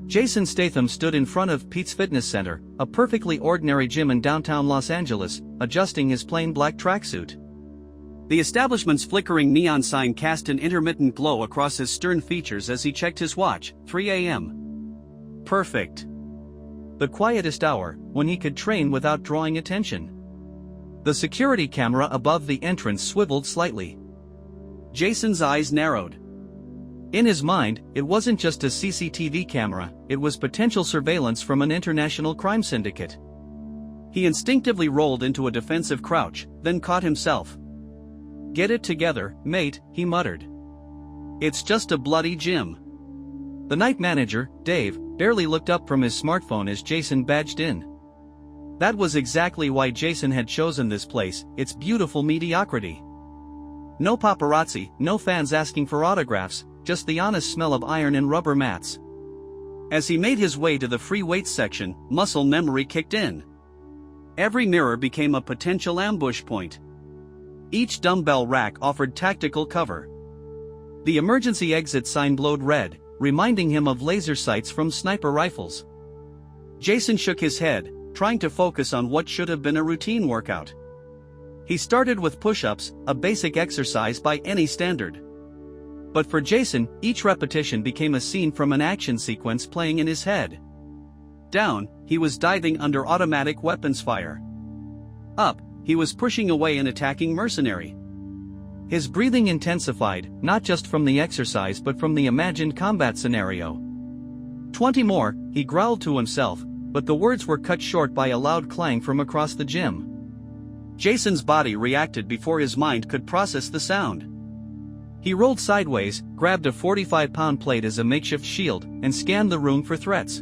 Jason Statham stood in front of Pete's Fitness Center, a perfectly ordinary gym in downtown Los Angeles, adjusting his plain black tracksuit. The establishment's flickering neon sign cast an intermittent glow across his stern features as he checked his watch. 3 a.m. Perfect. The quietest hour, when he could train without drawing attention. The security camera above the entrance swiveled slightly. Jason's eyes narrowed. In his mind, it wasn't just a CCTV camera, it was potential surveillance from an international crime syndicate. He instinctively rolled into a defensive crouch, then caught himself. "Get it together, mate," he muttered. "It's just a bloody gym." The night manager, Dave, barely looked up from his smartphone as Jason badged in. That was exactly why Jason had chosen this place, its beautiful mediocrity. No paparazzi, no fans asking for autographs, just the honest smell of iron and rubber mats. As he made his way to the free weights section, muscle memory kicked in. Every mirror became a potential ambush point. Each dumbbell rack offered tactical cover. The emergency exit sign glowed red, reminding him of laser sights from sniper rifles. Jason shook his head, trying to focus on what should have been a routine workout. He started with push-ups, a basic exercise by any standard. But for Jason, each repetition became a scene from an action sequence playing in his head. Down, he was diving under automatic weapons fire. Up, he was pushing away an attacking mercenary. His breathing intensified, not just from the exercise but from the imagined combat scenario. 20 more, he growled to himself, but the words were cut short by a loud clang from across the gym. Jason's body reacted before his mind could process the sound. He rolled sideways, grabbed a 45-pound plate as a makeshift shield, and scanned the room for threats.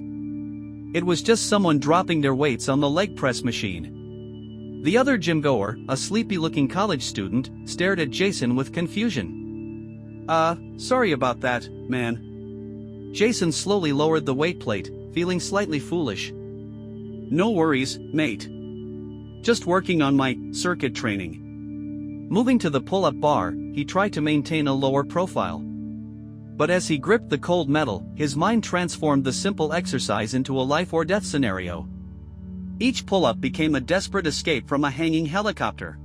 It was just someone dropping their weights on the leg press machine. The other gym-goer, a sleepy-looking college student, stared at Jason with confusion. Sorry about that, man." Jason slowly lowered the weight plate, feeling slightly foolish. "No worries, mate. Just working on my circuit training." Moving to the pull-up bar, he tried to maintain a lower profile. But as he gripped the cold metal, his mind transformed the simple exercise into a life-or-death scenario. Each pull-up became a desperate escape from a hanging helicopter.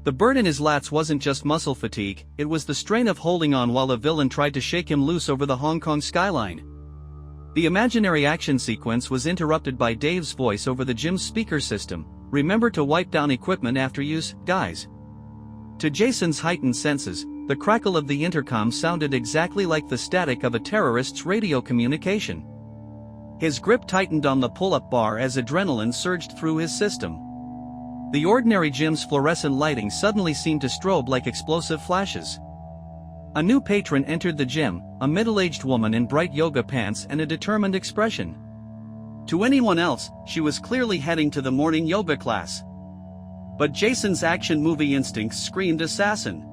The burn in his lats wasn't just muscle fatigue, it was the strain of holding on while a villain tried to shake him loose over the Hong Kong skyline. The imaginary action sequence was interrupted by Dave's voice over the gym's speaker system. "Remember to wipe down equipment after use, guys." To Jason's heightened senses, the crackle of the intercom sounded exactly like the static of a terrorist's radio communication. His grip tightened on the pull-up bar as adrenaline surged through his system. The ordinary gym's fluorescent lighting suddenly seemed to strobe like explosive flashes. A new patron entered the gym, a middle-aged woman in bright yoga pants and a determined expression. To anyone else, she was clearly heading to the morning yoga class. But Jason's action movie instincts screamed assassin.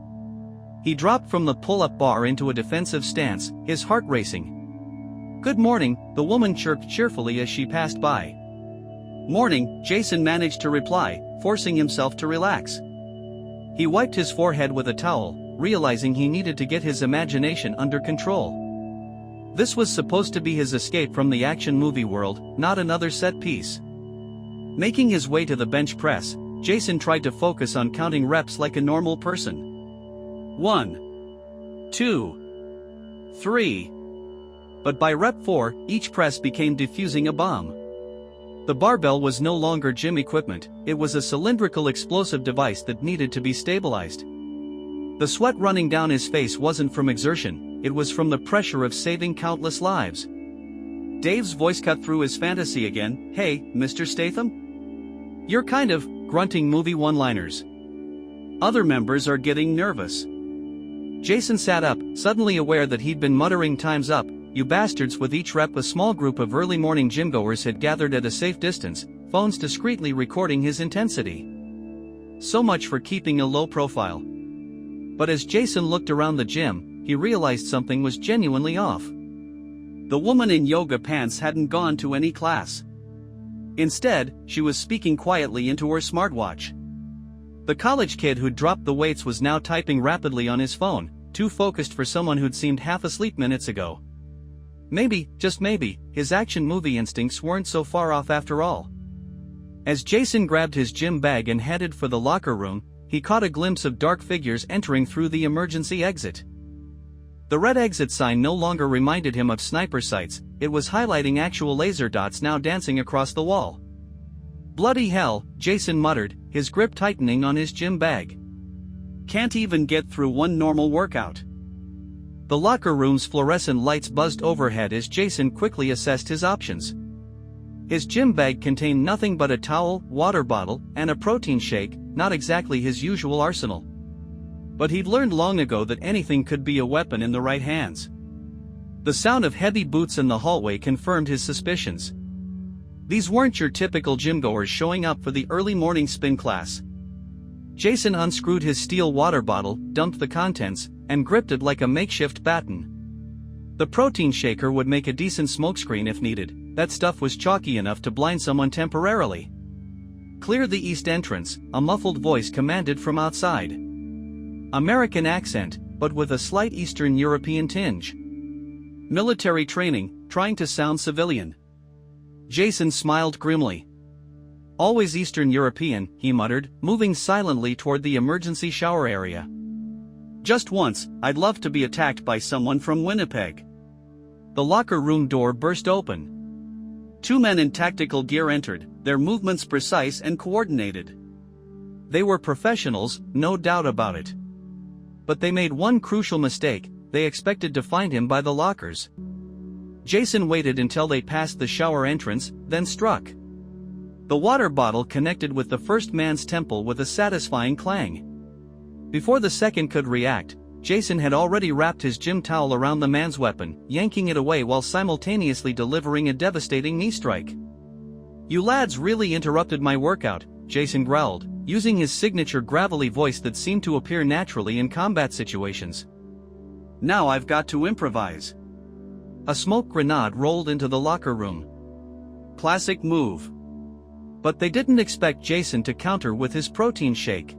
He dropped from the pull-up bar into a defensive stance, his heart racing. "Good morning," the woman chirped cheerfully as she passed by. "Morning," Jason managed to reply, forcing himself to relax. He wiped his forehead with a towel, realizing he needed to get his imagination under control. This was supposed to be his escape from the action movie world, not another set piece. Making his way to the bench press, Jason tried to focus on counting reps like a normal person. 1, 2, 3. But by rep 4, each press became defusing a bomb. The barbell was no longer gym equipment, it was a cylindrical explosive device that needed to be stabilized. The sweat running down his face wasn't from exertion, it was from the pressure of saving countless lives. Dave's voice cut through his fantasy again. "Hey, Mr. Statham? You're kind of grunting movie one-liners. Other members are getting nervous." Jason sat up, suddenly aware that he'd been muttering "time's up, you bastards." With each rep a small group of early morning gymgoers had gathered at a safe distance, phones discreetly recording his intensity. So much for keeping a low profile. But as Jason looked around the gym, he realized something was genuinely off. The woman in yoga pants hadn't gone to any class. Instead, she was speaking quietly into her smartwatch. The college kid who'd dropped the weights was now typing rapidly on his phone, too focused for someone who'd seemed half asleep minutes ago. Maybe, just maybe, his action movie instincts weren't so far off after all. As Jason grabbed his gym bag and headed for the locker room, he caught a glimpse of dark figures entering through the emergency exit. The red exit sign no longer reminded him of sniper sights, it was highlighting actual laser dots now dancing across the wall. Bloody hell, Jason muttered, his grip tightening on his gym bag. Can't even get through one normal workout. The locker room's fluorescent lights buzzed overhead as Jason quickly assessed his options. His gym bag contained nothing but a towel, water bottle, and a protein shake, not exactly his usual arsenal. But he'd learned long ago that anything could be a weapon in the right hands. The sound of heavy boots in the hallway confirmed his suspicions. These weren't your typical gymgoers showing up for the early morning spin class. Jason unscrewed his steel water bottle, dumped the contents, and gripped it like a makeshift baton. The protein shaker would make a decent smokescreen if needed, that stuff was chalky enough to blind someone temporarily. Clear the east entrance, a muffled voice commanded from outside. American accent, but with a slight Eastern European tinge. Military training, trying to sound civilian. Jason smiled grimly. Always Eastern European, he muttered, moving silently toward the emergency shower area. Just once, I'd love to be attacked by someone from Winnipeg. The locker room door burst open. Two men in tactical gear entered, their movements precise and coordinated. They were professionals, no doubt about it. But they made one crucial mistake, they expected to find him by the lockers. Jason waited until they passed the shower entrance, then struck. The water bottle connected with the first man's temple with a satisfying clang. Before the second could react, Jason had already wrapped his gym towel around the man's weapon, yanking it away while simultaneously delivering a devastating knee strike. "You lads really interrupted my workout," Jason growled, using his signature gravelly voice that seemed to appear naturally in combat situations. "Now I've got to improvise." A smoke grenade rolled into the locker room. Classic move. But they didn't expect Jason to counter with his protein shake.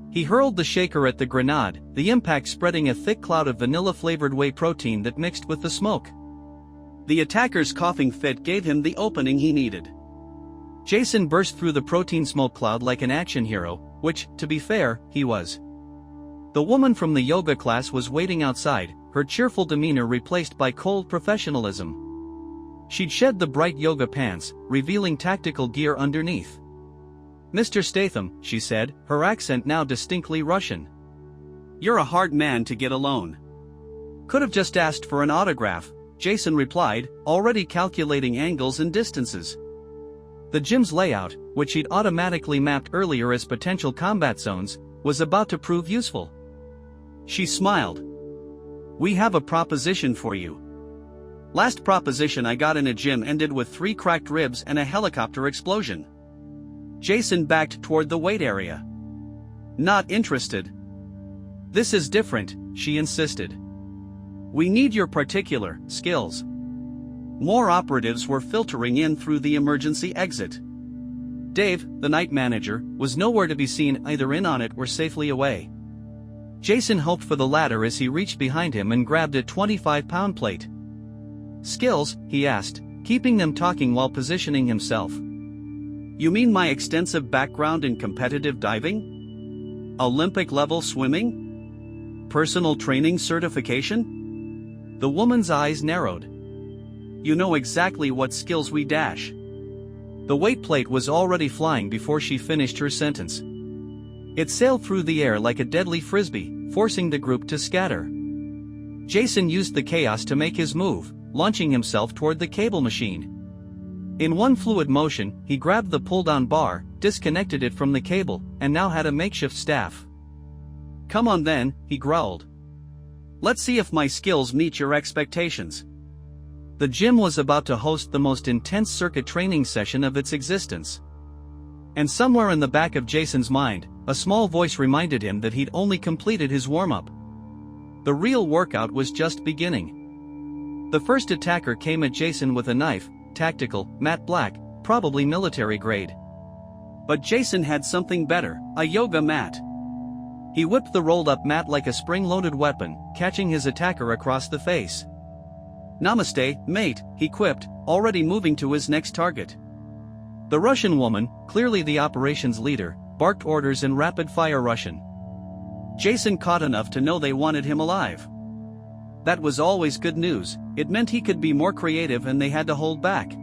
He hurled the shaker at the grenade, the impact spreading a thick cloud of vanilla-flavored whey protein that mixed with the smoke. The attacker's coughing fit gave him the opening he needed. Jason burst through the protein smoke cloud like an action hero, which, to be fair, he was. The woman from the yoga class was waiting outside, her cheerful demeanor replaced by cold professionalism. She'd shed the bright yoga pants, revealing tactical gear underneath. "Mr. Statham," she said, her accent now distinctly Russian. "You're a hard man to get alone." "Could have just asked for an autograph," Jason replied, already calculating angles and distances. The gym's layout, which he'd automatically mapped earlier as potential combat zones, was about to prove useful. She smiled. "We have a proposition for you. Last proposition I got in a gym ended with 3 cracked ribs and a helicopter explosion." Jason backed toward the weight area. "Not interested." "This is different," she insisted. "We need your particular skills." More operatives were filtering in through the emergency exit. Dave, the night manager, was nowhere to be seen, either in on it or safely away. Jason hoped for the latter as he reached behind him and grabbed a 25-pound plate. "Skills?" he asked, keeping them talking while positioning himself. "You mean my extensive background in competitive diving? Olympic-level swimming? Personal training certification?" The woman's eyes narrowed. "You know exactly what skills we dash." The weight plate was already flying before she finished her sentence. It sailed through the air like a deadly frisbee, forcing the group to scatter. Jason used the chaos to make his move, launching himself toward the cable machine. In one fluid motion, he grabbed the pull-down bar, disconnected it from the cable, and now had a makeshift staff. "Come on then," he growled. "Let's see if my skills meet your expectations." The gym was about to host the most intense circuit training session of its existence. And somewhere in the back of Jason's mind, a small voice reminded him that he'd only completed his warm-up. The real workout was just beginning. The first attacker came at Jason with a knife, tactical, matte black, probably military grade. But Jason had something better, a yoga mat. He whipped the rolled-up mat like a spring-loaded weapon, catching his attacker across the face. "Namaste, mate," he quipped, already moving to his next target. The Russian woman, clearly the operations leader, barked orders in rapid-fire Russian. Jason caught enough to know they wanted him alive. That was always good news. It meant he could be more creative and they had to hold back.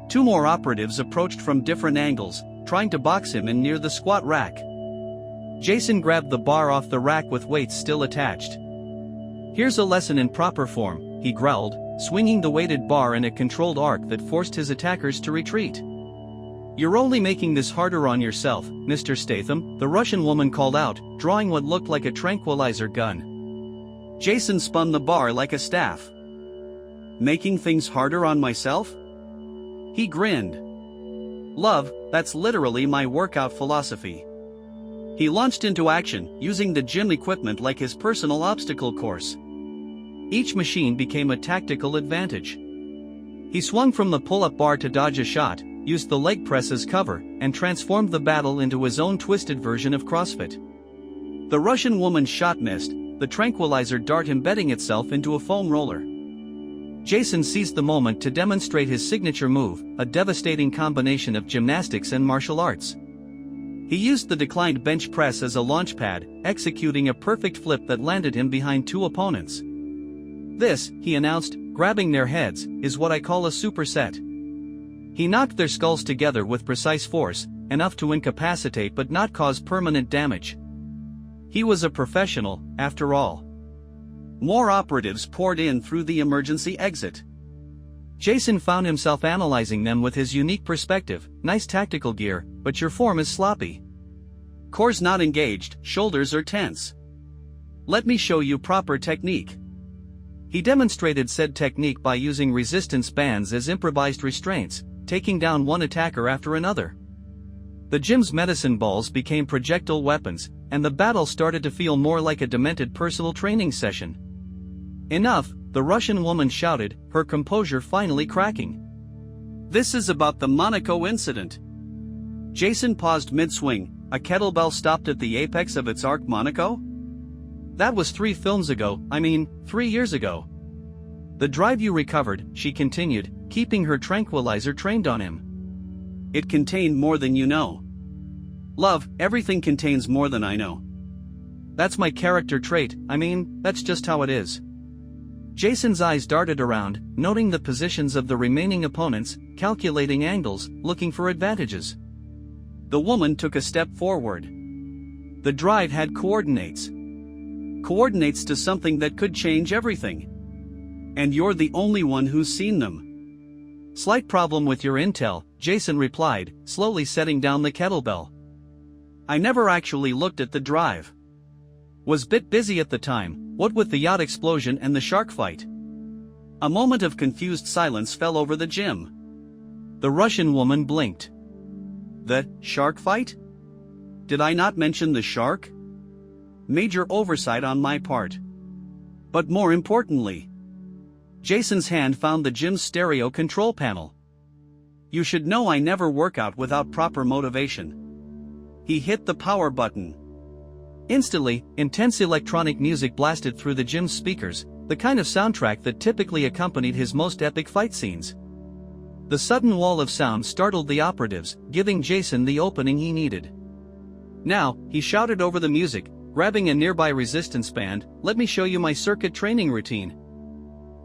Two more operatives approached from different angles, trying to box him in near the squat rack. Jason grabbed the bar off the rack with weights still attached. "Here's a lesson in proper form," he growled, swinging the weighted bar in a controlled arc that forced his attackers to retreat. "You're only making this harder on yourself, Mr. Statham," the Russian woman called out, drawing what looked like a tranquilizer gun. Jason spun the bar like a staff. "Making things harder on myself?" He grinned. "Love, that's literally my workout philosophy." He launched into action, using the gym equipment like his personal obstacle course. Each machine became a tactical advantage. He swung from the pull-up bar to dodge a shot, used the leg press as cover, and transformed the battle into his own twisted version of CrossFit. The Russian woman's shot missed, the tranquilizer dart embedding itself into a foam roller. Jason seized the moment to demonstrate his signature move, a devastating combination of gymnastics and martial arts. He used the declined bench press as a launch pad, executing a perfect flip that landed him behind two opponents. "This," he announced, grabbing their heads, "is what I call a superset." He knocked their skulls together with precise force, enough to incapacitate but not cause permanent damage. He was a professional, after all. More operatives poured in through the emergency exit. Jason found himself analyzing them with his unique perspective. "Nice tactical gear, but your form is sloppy. Core's not engaged, shoulders are tense. Let me show you proper technique." He demonstrated said technique by using resistance bands as improvised restraints, taking down one attacker after another. The gym's medicine balls became projectile weapons, and the battle started to feel more like a demented personal training session. "Enough," the Russian woman shouted, her composure finally cracking. "This is about the Monaco incident." Jason paused mid-swing. "A kettlebell stopped at the apex of its arc, Monaco? That was 3 films ago, 3 years ago." "The drive you recovered," she continued, keeping her tranquilizer trained on him. "It contained more than you know." "Love, everything contains more than I know. That's my character trait, that's just how it is." Jason's eyes darted around, noting the positions of the remaining opponents, calculating angles, looking for advantages. The woman took a step forward. The drive had coordinates. Coordinates to something that could change everything. And you're the only one who's seen them. "Slight problem with your intel," Jason replied, slowly setting down the kettlebell. "I never actually looked at the drive. Was bit busy at the time, what with the yacht explosion and the shark fight." A moment of confused silence fell over the gym. The Russian woman blinked. "The shark fight? Did I not mention the shark? Major oversight on my part. But more importantly..." Jason's hand found the gym's stereo control panel. "You should know I never work out without proper motivation." He hit the power button. Instantly, intense electronic music blasted through the gym's speakers, the kind of soundtrack that typically accompanied his most epic fight scenes. The sudden wall of sound startled the operatives, giving Jason the opening he needed. "Now," he shouted over the music, grabbing a nearby resistance band, "let me show you my circuit training routine."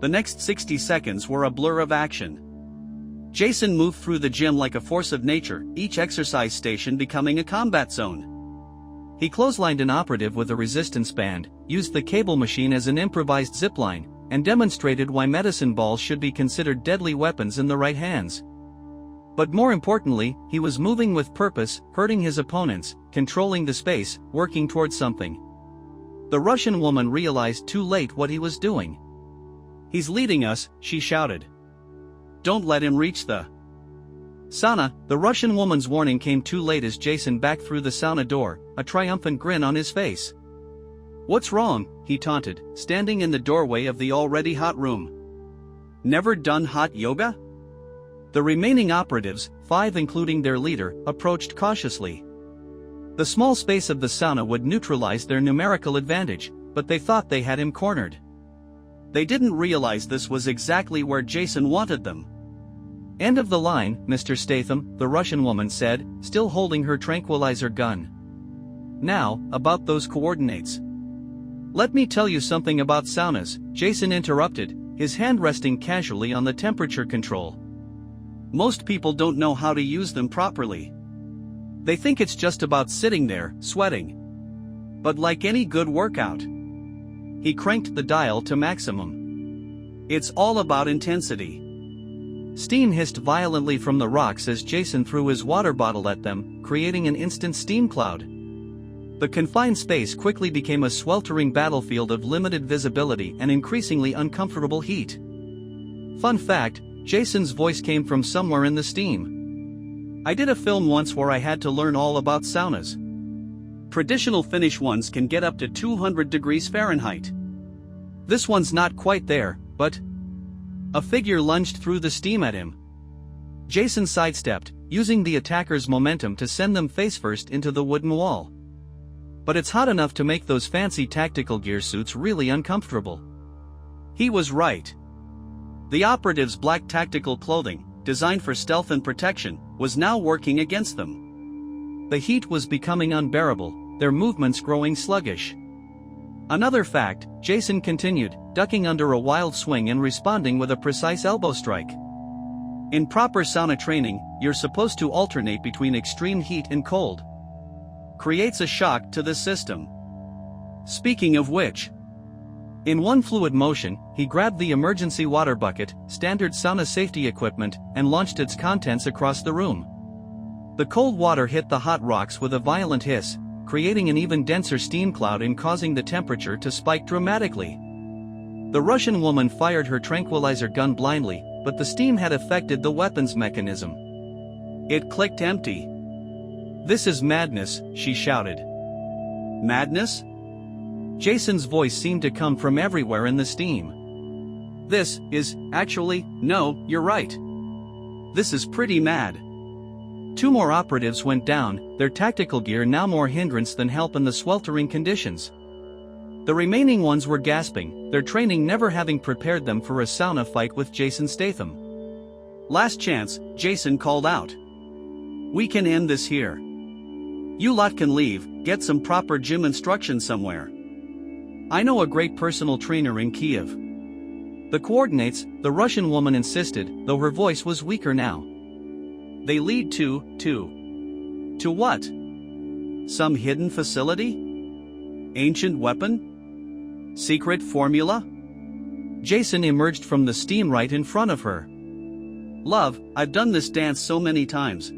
The next 60 seconds were a blur of action. Jason moved through the gym like a force of nature, each exercise station becoming a combat zone. He clotheslined an operative with a resistance band, used the cable machine as an improvised zipline, and demonstrated why medicine balls should be considered deadly weapons in the right hands. But more importantly, he was moving with purpose, hurting his opponents, controlling the space, working towards something. The Russian woman realized too late what he was doing. "He's leading us," she shouted. "Don't let him reach the sauna." The Russian woman's warning came too late as Jason backed through the sauna door, a triumphant grin on his face. "What's wrong?" he taunted, standing in the doorway of the already hot room. "Never done hot yoga?" The remaining operatives, 5 including their leader, approached cautiously. The small space of the sauna would neutralize their numerical advantage, but they thought they had him cornered. They didn't realize this was exactly where Jason wanted them. "End of the line, Mr. Statham," the Russian woman said, still holding her tranquilizer gun. "Now, about those coordinates." "Let me tell you something about saunas," Jason interrupted, his hand resting casually on the temperature control. "Most people don't know how to use them properly. They think it's just about sitting there, sweating. But like any good workout," he cranked the dial to maximum, "it's all about intensity." Steam hissed violently from the rocks as Jason threw his water bottle at them, creating an instant steam cloud. The confined space quickly became a sweltering battlefield of limited visibility and increasingly uncomfortable heat. Fun fact, Jason's voice came from somewhere in the steam. "I did a film once where I had to learn all about saunas. Traditional Finnish ones can get up to 200 degrees Fahrenheit. This one's not quite there, but..." A figure lunged through the steam at him. Jason sidestepped, using the attacker's momentum to send them face-first into the wooden wall. But it's hot enough to make those fancy tactical gear suits really uncomfortable. He was right. The operatives' black tactical clothing, designed for stealth and protection, was now working against them. The heat was becoming unbearable, their movements growing sluggish. "Another fact," Jason continued, ducking under a wild swing and responding with a precise elbow strike. "In proper sauna training, you're supposed to alternate between extreme heat and cold. Creates a shock to the system. Speaking of which..." In one fluid motion, he grabbed the emergency water bucket, standard sauna safety equipment, and launched its contents across the room. The cold water hit the hot rocks with a violent hiss, creating an even denser steam cloud and causing the temperature to spike dramatically. The Russian woman fired her tranquilizer gun blindly, but the steam had affected the weapon's mechanism. It clicked empty. "This is madness," she shouted. "Madness?" Jason's voice seemed to come from everywhere in the steam. "This is, actually, no, you're right. This is pretty mad." 2 more operatives went down, their tactical gear now more hindrance than help in the sweltering conditions. The remaining ones were gasping, their training never having prepared them for a sauna fight with Jason Statham. "Last chance," Jason called out. "We can end this here. You lot can leave, get some proper gym instruction somewhere. I know a great personal trainer in Kiev." "The coordinates," the Russian woman insisted, though her voice was weaker now. "They lead to what? Some hidden facility? Ancient weapon? Secret formula?" Jason emerged from the steam right in front of her. "Love, I've done this dance so many times.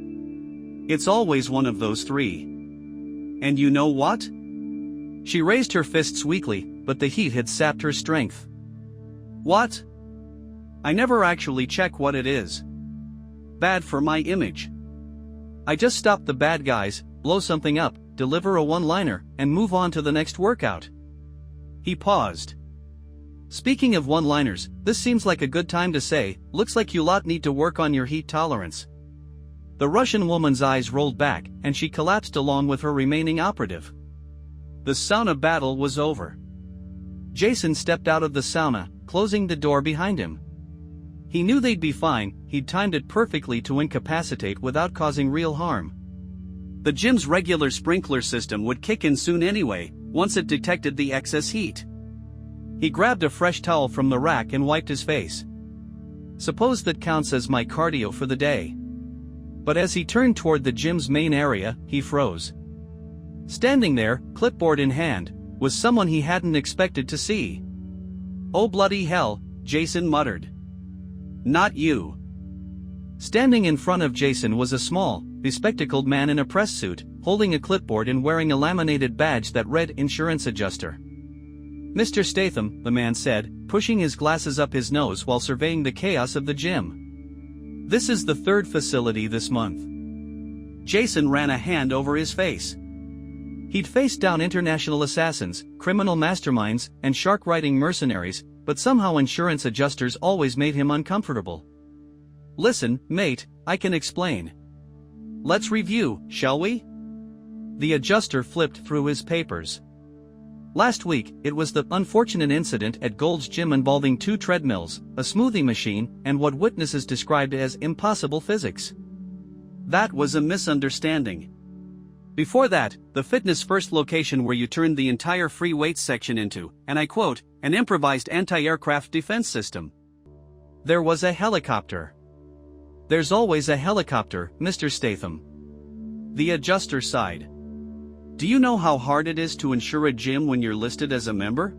It's always one of those 3. And you know what?" She raised her fists weakly, but the heat had sapped her strength. "What?" "I never actually check what it is. Bad for my image. I just stop the bad guys, blow something up, deliver a one-liner, and move on to the next workout." He paused. "Speaking of one-liners, this seems like a good time to say, looks like you lot need to work on your heat tolerance." The Russian woman's eyes rolled back, and she collapsed along with her remaining operative. The sauna battle was over. Jason stepped out of the sauna, closing the door behind him. He knew they'd be fine, he'd timed it perfectly to incapacitate without causing real harm. The gym's regular sprinkler system would kick in soon anyway, once it detected the excess heat. He grabbed a fresh towel from the rack and wiped his face. "Suppose that counts as my cardio for the day." But as he turned toward the gym's main area, he froze. Standing there, clipboard in hand, was someone he hadn't expected to see. "Oh bloody hell," Jason muttered. "Not you." Standing in front of Jason was a small, bespectacled man in a press suit, holding a clipboard and wearing a laminated badge that read Insurance Adjuster. "Mr. Statham," the man said, pushing his glasses up his nose while surveying the chaos of the gym. "This is the 3rd facility this month." Jason ran a hand over his face. He'd faced down international assassins, criminal masterminds, and shark-riding mercenaries, but somehow insurance adjusters always made him uncomfortable. "Listen, mate, I can explain. Let's review, shall we?" The adjuster flipped through his papers. Last week, it was the unfortunate incident at Gold's Gym involving 2 treadmills, a smoothie machine, and what witnesses described as impossible physics. That was a misunderstanding. Before that, the Fitness First location where you turned the entire free weights section into, and I quote, an improvised anti-aircraft defense system. There was a helicopter. There's always a helicopter, Mr. Statham. The adjuster sighed. Do you know how hard it is to insure a gym when you're listed as a member?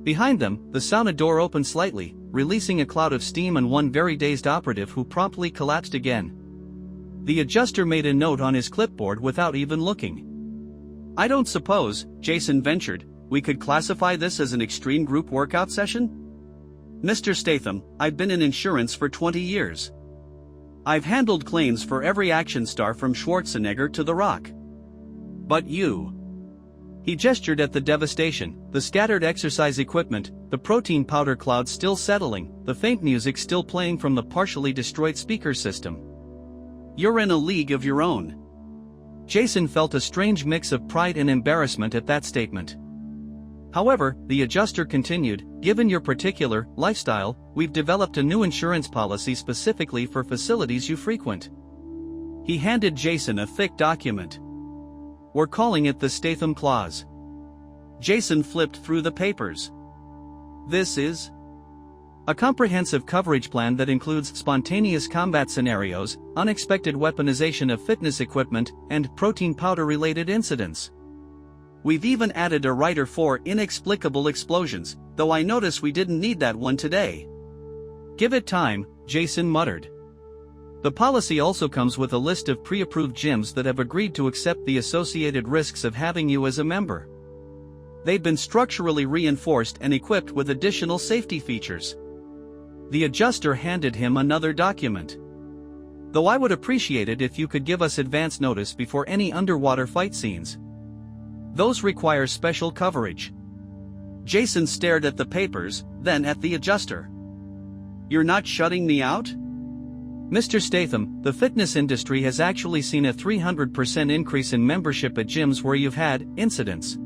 Behind them, the sauna door opened slightly, releasing a cloud of steam and one very dazed operative who promptly collapsed again. The adjuster made a note on his clipboard without even looking. I don't suppose, Jason ventured, we could classify this as an extreme group workout session? Mr. Statham, I've been in insurance for 20 years. I've handled claims for every action star from Schwarzenegger to The Rock. But you. He gestured at the devastation, the scattered exercise equipment, the protein powder cloud still settling, the faint music still playing from the partially destroyed speaker system. You're in a league of your own. Jason felt a strange mix of pride and embarrassment at that statement. However, the adjuster continued, given your particular lifestyle, we've developed a new insurance policy specifically for facilities you frequent. He handed Jason a thick document. We're calling it the Statham Clause. Jason flipped through the papers. This is a comprehensive coverage plan that includes spontaneous combat scenarios, unexpected weaponization of fitness equipment, and protein powder-related incidents. We've even added a rider for inexplicable explosions, though I notice we didn't need that one today. Give it time, Jason muttered. The policy also comes with a list of pre-approved gyms that have agreed to accept the associated risks of having you as a member. They've been structurally reinforced and equipped with additional safety features. The adjuster handed him another document. Though I would appreciate it if you could give us advance notice before any underwater fight scenes. Those require special coverage. Jason stared at the papers, then at the adjuster. You're not shutting me out? Mr. Statham, the fitness industry has actually seen a 300% increase in membership at gyms where you've had incidents.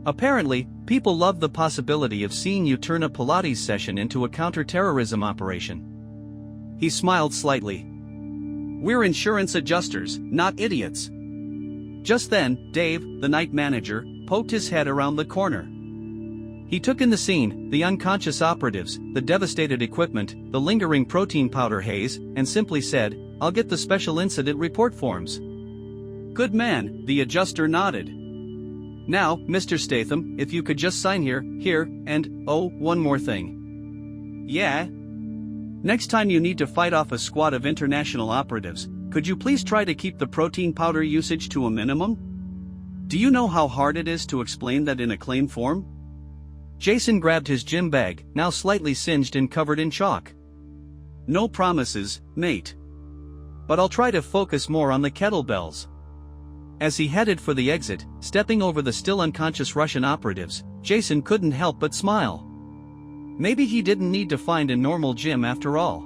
Apparently, people love the possibility of seeing you turn a Pilates session into a counter-terrorism operation. He smiled slightly. We're insurance adjusters, not idiots. Just then, Dave, the night manager, poked his head around the corner. He took in the scene, the unconscious operatives, the devastated equipment, the lingering protein powder haze, and simply said, I'll get the special incident report forms. Good man, the adjuster nodded. Now, Mr. Statham, if you could just sign here, and, oh, one more thing. Yeah? Next time you need to fight off a squad of international operatives, could you please try to keep the protein powder usage to a minimum? Do you know how hard it is to explain that in a claim form? Jason grabbed his gym bag, now slightly singed and covered in chalk. No promises, mate. But I'll try to focus more on the kettlebells. As he headed for the exit, stepping over the still unconscious Russian operatives, Jason couldn't help but smile. Maybe he didn't need to find a normal gym after all.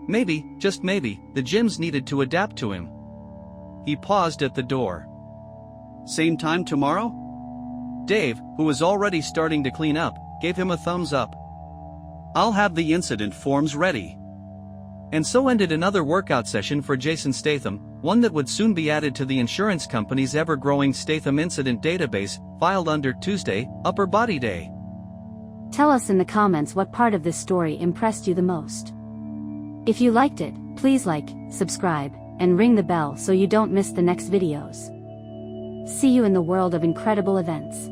Maybe, just maybe, the gyms needed to adapt to him. He paused at the door. Same time tomorrow? Dave, who was already starting to clean up, gave him a thumbs up. I'll have the incident forms ready. And so ended another workout session for Jason Statham, one that would soon be added to the insurance company's ever-growing Statham incident database, filed under Tuesday, Upper Body Day. Tell us in the comments what part of this story impressed you the most. If you liked it, please like, subscribe, and ring the bell so you don't miss the next videos. See you in the world of incredible events.